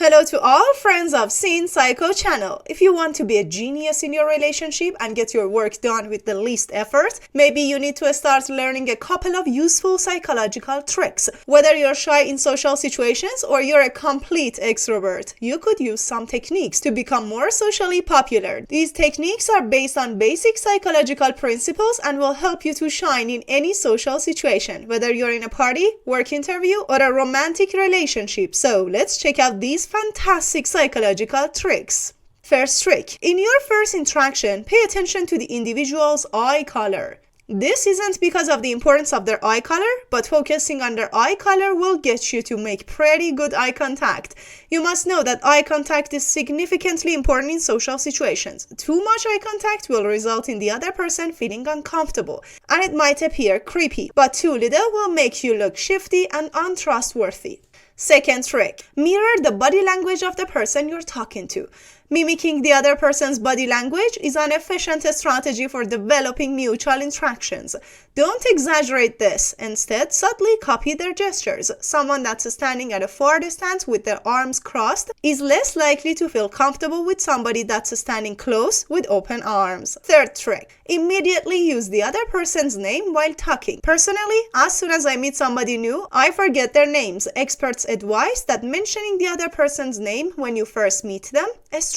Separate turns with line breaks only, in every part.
Hello to all friends of Scene Psycho channel. If you want to be a genius in your relationship and get your work done with the least effort, maybe you need to start learning a couple of useful psychological tricks. Whether you're shy in social situations or you're a complete extrovert, you could use some techniques to become more socially popular. These techniques are based on basic psychological principles and will help you to shine in any social situation, whether you're in a party, work interview, or a romantic relationship. So let's check out these fantastic psychological tricks. First trick. In your first interaction, pay attention to the individual's eye color. This isn't because of the importance of their eye color, but focusing on their eye color will get you to make pretty good eye contact. You must know that eye contact is significantly important in social situations. Too much eye contact will result in the other person feeling uncomfortable, and it might appear creepy, but too little will make you look shifty and untrustworthy. Second trick. Mirror the body language of the person you're talking to. Mimicking the other person's body language is an efficient strategy for developing mutual interactions. Don't exaggerate this. Instead, subtly copy their gestures. Someone that's standing at a far distance with their arms crossed is less likely to feel comfortable with somebody that's standing close with open arms. Third trick. Immediately use the other person's name while talking. Personally, as soon as I meet somebody new, I forget their names. Experts advise that mentioning the other person's name when you first meet them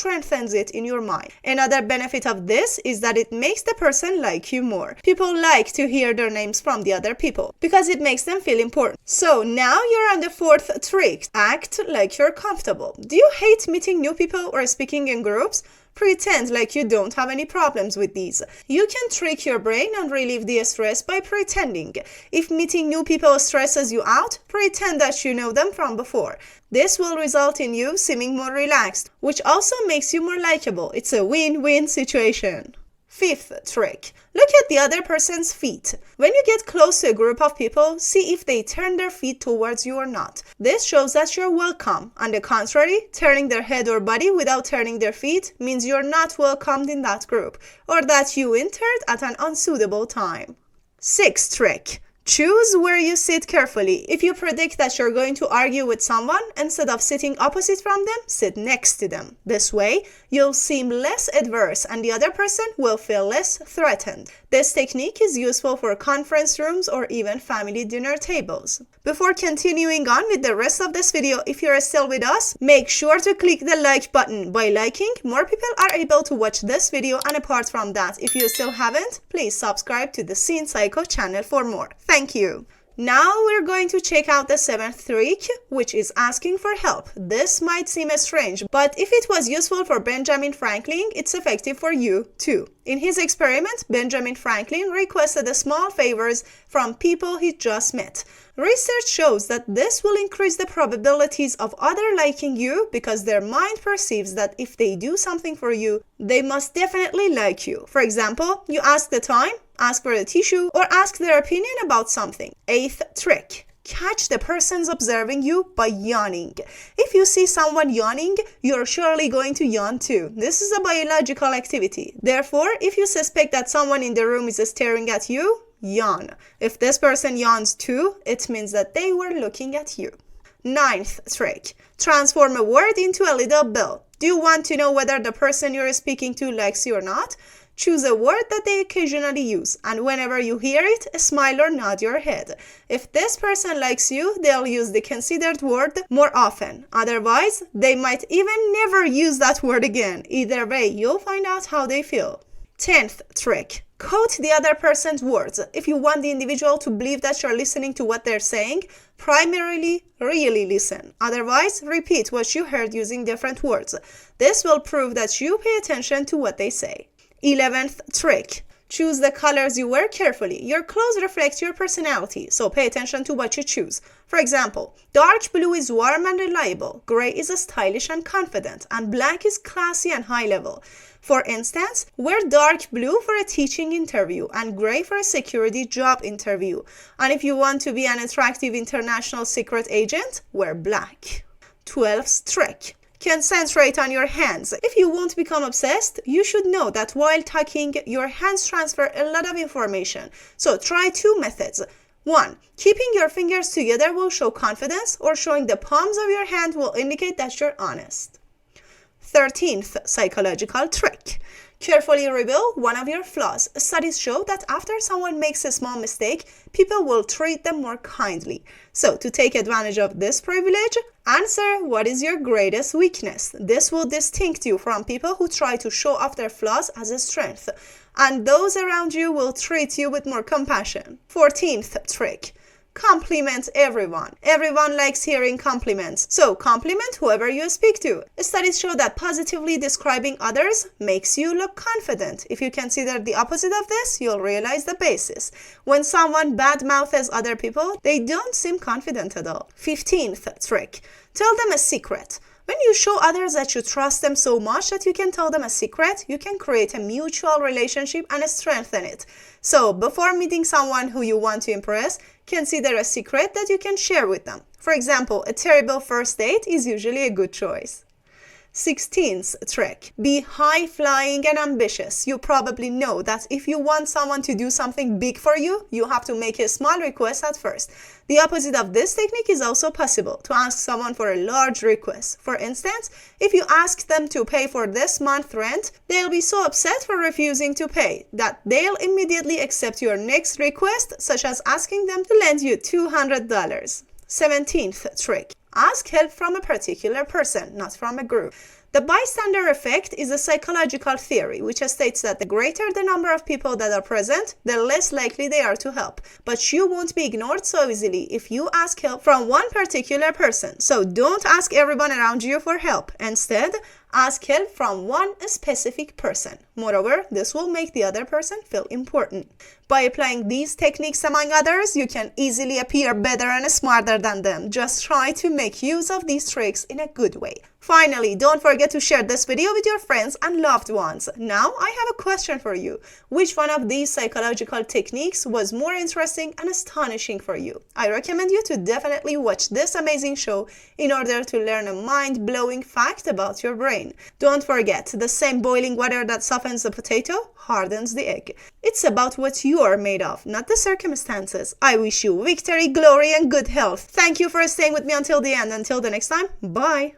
strengthens it in your mind. Another benefit of this is that it makes the person like you more. People like to hear their names from the other people because it makes them feel important. So now you're on the fourth trick. Act like you're comfortable. Do you hate meeting new people or speaking in groups? Pretend like you don't have any problems with these. You can trick your brain and relieve the stress by pretending. If meeting new people stresses you out, pretend that you know them from before. This will result in you seeming more relaxed, which also makes you more likable. It's a win-win situation. Fifth trick. Look at the other person's feet. When you get close to a group of people, see if they turn their feet towards you or not. This shows that you're welcome. On the contrary, turning their head or body without turning their feet means you're not welcomed in that group, or that you entered at an unsuitable time. Sixth trick. Choose where you sit carefully. If you predict that you're going to argue with someone, instead of sitting opposite from them, sit next to them. This way, you'll seem less adverse and the other person will feel less threatened. This technique is useful for conference rooms or even family dinner tables. Before continuing on with the rest of this video, if you're still with us, make sure to click the like button. By liking, more people are able to watch this video, and apart from that, if you still haven't, please subscribe to the Scene Psycho channel for more. Thank you. Now we're going to check out the seventh trick, which is asking for help. This might seem strange, but if it was useful for Benjamin Franklin, it's effective for you too. In his experiment, Benjamin Franklin requested small favors from people he just met. Research shows that this will increase the probabilities of others liking you because their mind perceives that if they do something for you, they must definitely like you. For example, you ask the time, ask for a tissue, or ask their opinion about something. Eighth trick. Catch the person's observing you by yawning. If you see someone yawning, you're surely going to yawn too. This is a biological activity. Therefore, if you suspect that someone in the room is staring at you, yawn. If this person yawns too, it means that they were looking at you. Ninth trick. Transform a word into a little bill. Do you want to know whether the person you're speaking to likes you or not? Choose a word that they occasionally use, and whenever you hear it, smile or nod your head. If this person likes you, they'll use the considered word more often. Otherwise, they might even never use that word again. Either way, you'll find out how they feel. 10th trick. Quote the other person's words. If you want the individual to believe that you're listening to what they're saying, primarily really listen. Otherwise, repeat what you heard using different words. This will prove that you pay attention to what they say. 11th trick. Choose the colors you wear carefully. Your clothes reflect your personality, so pay attention to what you choose. For example, dark blue is warm and reliable, gray is stylish and confident, and black is classy and high level. For instance, wear dark blue for a teaching interview and gray for a security job interview. And if you want to be an attractive international secret agent, wear black. 12th trick. Concentrate on your hands. If you won't become obsessed, you should know that while talking, your hands transfer a lot of information. So try two methods. 1. Keeping your fingers together will show confidence, or showing the palms of your hand will indicate that you're honest. 13th psychological trick. Carefully reveal one of your flaws. Studies show that after someone makes a small mistake, people will treat them more kindly. So, to take advantage of this privilege, answer what is your greatest weakness. This will distinct you from people who try to show off their flaws as a strength, and those around you will treat you with more compassion. 14th trick. Compliment everyone. Everyone likes hearing compliments, so compliment whoever you speak to. Studies show that positively describing others makes you look confident. If you consider the opposite of this, you'll realize the basis. When someone badmouths other people, they don't seem confident at all. 15th trick. Tell them a secret. When you show others that you trust them so much that you can tell them a secret, you can create a mutual relationship and strengthen it. So, before meeting someone who you want to impress, consider a secret that you can share with them. For example, a terrible first date is usually a good choice. 16th trick. Be high-flying and ambitious. You probably know that if you want someone to do something big for you, you have to make a small request at first. The opposite of this technique is also possible, to ask someone for a large request. For instance, if you ask them to pay for this month's rent, they'll be so upset for refusing to pay that they'll immediately accept your next request, such as asking them to lend you $200. 17th trick. Ask help from a particular person, not from a group. The bystander effect is a psychological theory which states that the greater the number of people that are present, the less likely they are to help. But you won't be ignored so easily if you ask help from one particular person. So don't ask everyone around you for help. Instead, ask help from one specific person. Moreover, this will make the other person feel important. By applying these techniques among others, you can easily appear better and smarter than them. Just try to make use of these tricks in a good way. Finally, don't forget to share this video with your friends and loved ones. Now, I have a question for you. Which one of these psychological techniques was more interesting and astonishing for you? I recommend you to definitely watch this amazing show in order to learn a mind-blowing fact about your brain. Don't forget, the same boiling water that softens the potato hardens the egg. It's about what you are made of, not the circumstances. I wish you victory, glory, and good health. Thank you for staying with me until the end. Until the next time, bye.